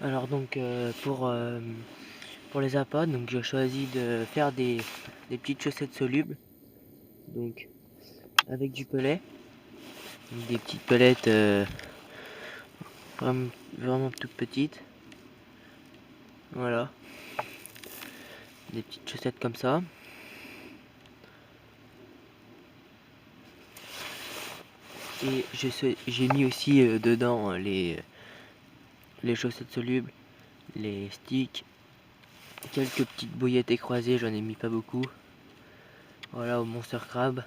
Alors donc pour les appâts, donc j'ai choisi de faire des petites chaussettes solubles, donc avec du pelet, donc des petites pelettes vraiment toutes petites, voilà, des petites chaussettes comme ça. Et j'ai mis aussi dedans les chaussettes solubles, les sticks, quelques petites bouillettes écrasées, j'en ai mis pas beaucoup. Voilà, au Monster Crab,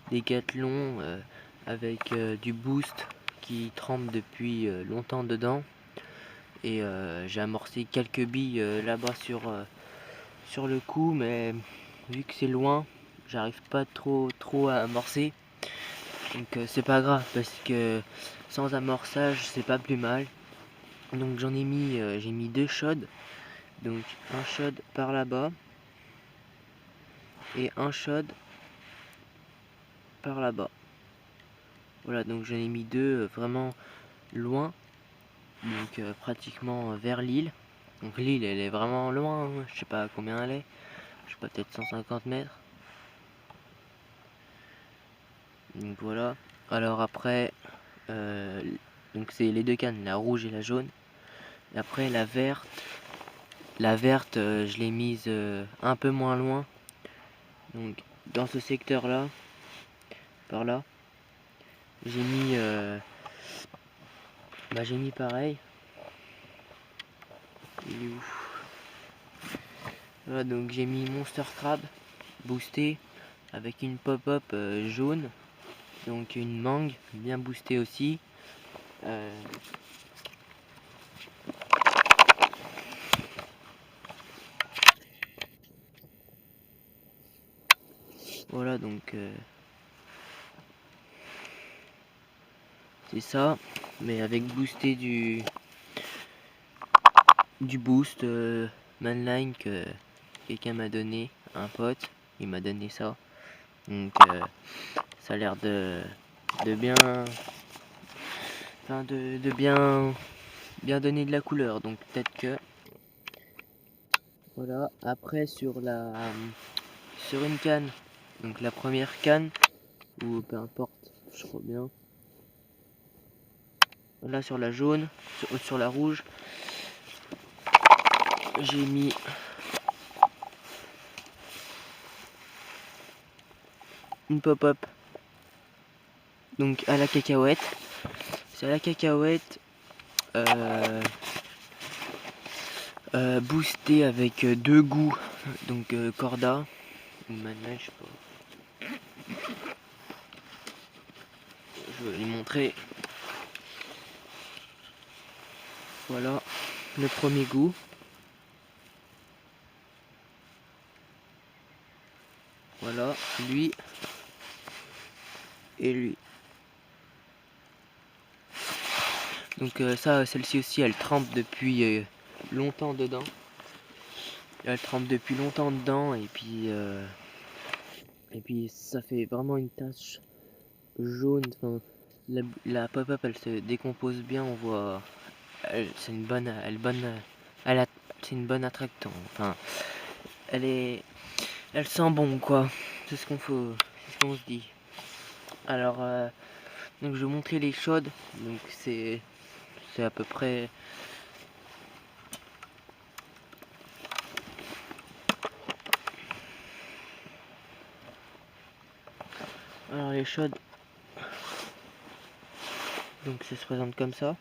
des Decathlon avec du boost qui trempe depuis longtemps dedans. Et j'ai amorcé quelques billes là-bas sur le coup, mais vu que c'est loin, j'arrive pas trop à amorcer. Donc c'est pas grave parce que sans amorçage c'est pas plus mal. Donc j'ai mis 2 shods. Donc un shot par là-bas et un shot par là-bas. Voilà, donc j'en ai mis 2 vraiment loin. Donc pratiquement vers l'île. Donc l'île elle est vraiment loin, hein. Je sais pas combien elle est. Je sais pas, peut-être 150 mètres. Donc voilà. Alors après, donc c'est les 2 cannes, la rouge et la jaune. Et après la verte, je l'ai mise un peu moins loin. Donc dans ce secteur là, par là, j'ai mis pareil. Il est où? Voilà, donc j'ai mis Monster Crab boosté avec une pop-up jaune, donc une mangue bien boostée aussi. Voilà, donc c'est ça, mais avec boosté du boost Manline que quelqu'un m'a donné, un pote, il m'a donné ça. Donc ça a l'air de bien, enfin de bien donner de la couleur. Donc peut-être que voilà. Après sur une canne, donc la première canne ou peu importe, je crois bien. Là sur la jaune, sur la rouge, j'ai mis une pop-up, donc à la cacahuète. C'est à la cacahuète boosté avec deux goûts, donc Corda ou Mana, je sais pas. Je vais les montrer. Voilà le premier goût. Voilà, lui et lui. Donc ça, celle-ci aussi, elle trempe depuis longtemps dedans. Elle trempe depuis longtemps dedans et puis ça fait vraiment une tache jaune. Enfin, la pop-up, elle se décompose bien. On voit, c'est une bonne, c'est une bonne attractant. Enfin, elle sent bon quoi. C'est ce qu'on faut, c'est ce qu'on se dit. Alors, donc je vais montrer les chaudes. Donc c'est à peu près. Alors les chaudes, donc ça se présente comme ça.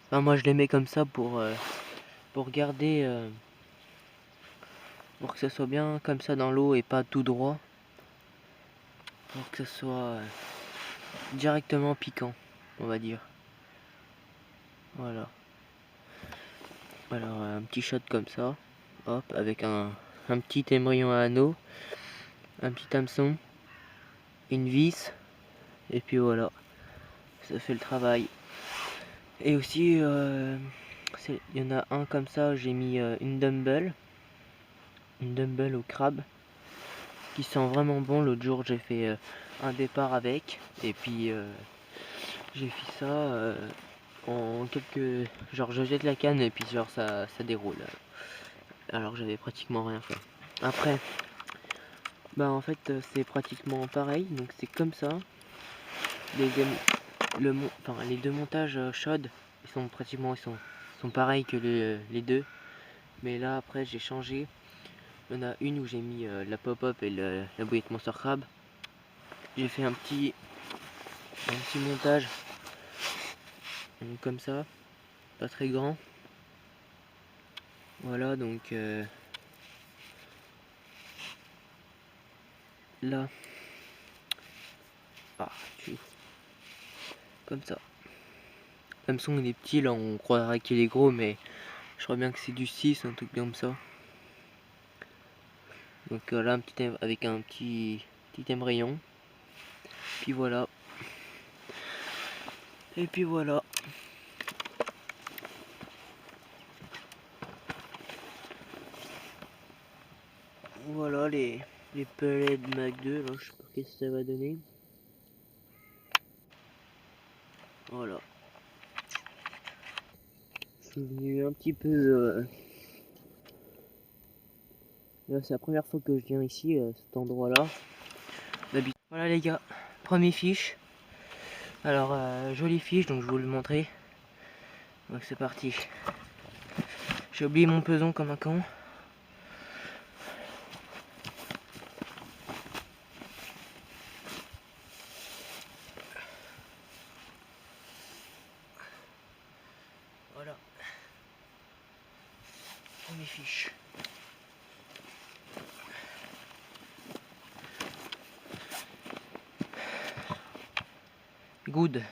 Enfin, moi je les mets comme ça pour garder, pour que ça soit bien comme ça dans l'eau et pas tout droit. Pour que ça soit directement piquant, on va dire. Voilà. Alors un petit shot comme ça, hop, avec un petit émerillon à anneau, un petit hameçon, une vis, et puis voilà, ça fait le travail. Et aussi, il y en a un comme ça, j'ai mis une dumbbell au crabe, qui sent vraiment bon. L'autre jour j'ai fait un départ avec, et puis j'ai fait ça en quelques... Genre je jette la canne et puis genre ça déroule. Alors que j'avais pratiquement rien fait. Après, bah en fait c'est pratiquement pareil, donc c'est comme ça. Les deux montages chauds, ils sont pareils que les deux. Mais là après j'ai changé. Il y en a une où j'ai mis la pop-up et la bouillette Monster Crab. J'ai fait un petit montage comme ça, pas très grand. Voilà, donc là, comme ça. L'hameçon il est petit, là on croirait qu'il est gros, mais je crois bien que c'est du 6, un truc comme ça. Donc là, avec un petit émerillon. Puis voilà. Et puis voilà. Voilà les pellets de Mac 2, là, je sais pas qu'est-ce que ça va donner. Voilà. Je suis venu un petit peu... Là, c'est la première fois que je viens ici, à cet endroit-là. Voilà les gars, premier fiche. Alors, jolie fiche, donc je vais vous le montrer. Donc c'est parti. J'ai oublié mon peson comme un con. Voilà. Premier fiche. Good.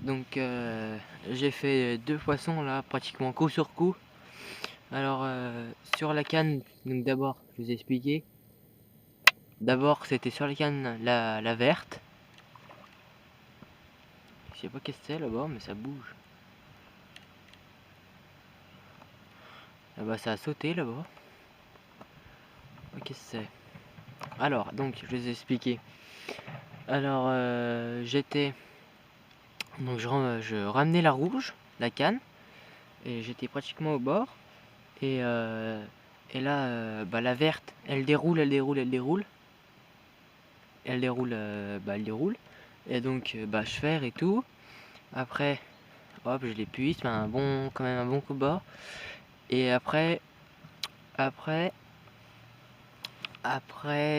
Donc j'ai fait 2 poissons là, pratiquement coup sur coup. Alors sur la canne, donc d'abord, je vous ai expliqué. D'abord c'était sur la canne la verte. Je sais pas qu'est-ce que c'est là-bas, mais ça bouge. Là-bas ça a sauté là-bas. Qu'est-ce que c'est? Alors, donc je vous ai expliqué. Alors donc je ramenais la rouge, la canne, et j'étais pratiquement au bord. Et, et là, bah, la verte, elle déroule, elle déroule, elle déroule. Elle déroule, bah, elle déroule. Et donc, bah, je fais et tout. Après, hop, je l'épuise, quand même un bon coup de bord. Et après,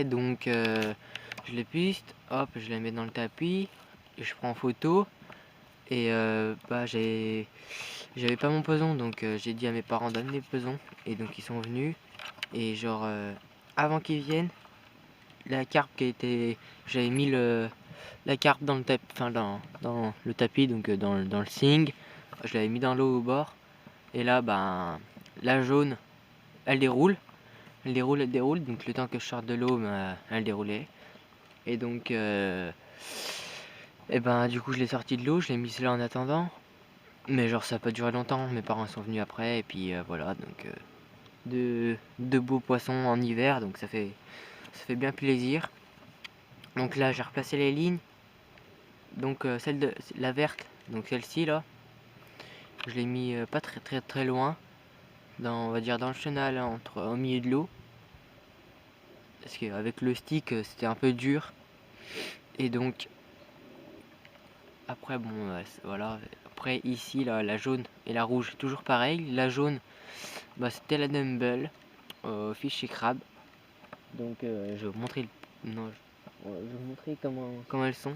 donc, je l'épuise, hop, je la mets dans le tapis. Et je prends en photo. Et bah, j'avais pas mon peson, donc j'ai dit à mes parents d'amener le peson. Et donc, ils sont venus. Et genre, avant qu'ils viennent, la carpe qui était, j'avais mis la carpe dans le tapis, enfin dans le tapis, donc dans le sing, je l'avais mis dans l'eau au bord. Et là, ben, la jaune, elle déroule, elle déroule, elle déroule. Donc le temps que je sorte de l'eau, ben, elle déroulait. Et donc, et ben, du coup, je l'ai sorti de l'eau, je l'ai mis là en attendant. Mais genre, ça a pas duré longtemps. Mes parents sont venus après, et puis voilà. Donc, de beaux poissons en hiver, donc ça fait bien plaisir. Donc là, j'ai replacé les lignes. Donc celle de la verte, donc celle-ci là, je l'ai mis pas très très très loin, on va dire dans le chenal, hein, au milieu de l'eau, parce qu'avec le stick c'était un peu dur. Et donc après bon voilà, après ici là, la jaune et la rouge toujours pareil. La jaune, bah, c'était la Dumble fish et crabe. Donc je vais vous montrer non, je vais vous montrer comment elles sont.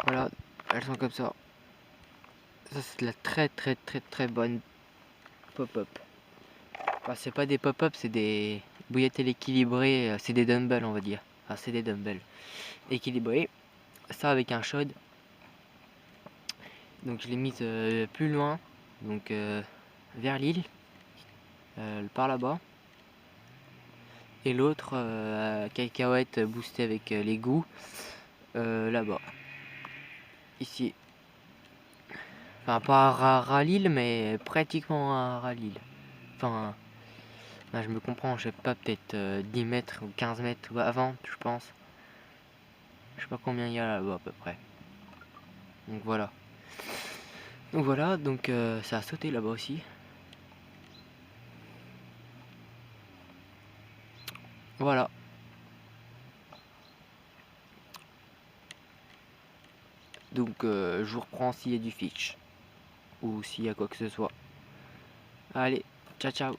Voilà, elles sont comme ça. Ça c'est de la très très très très bonne pop-up. Enfin, c'est pas des pop-up, c'est des bouillettes équilibrées, c'est des dumbbells on va dire. Enfin, c'est des dumbbells équilibrés. Ça avec un shod. Donc je l'ai mise plus loin, donc vers l'île, par là-bas. Et l'autre cacahuète boostée avec les goûts là-bas. Ici. Enfin pas à Ralil, mais pratiquement à Ralil. Enfin, je me comprends, je sais pas, peut-être 10 mètres ou 15 mètres ou avant, je pense. Je sais pas combien il y a là-bas à peu près. Donc voilà. Donc ça a sauté là-bas aussi. Voilà. Donc je vous reprends s'il y a du fish. Ou s'il y a quoi que ce soit. Allez, ciao ciao.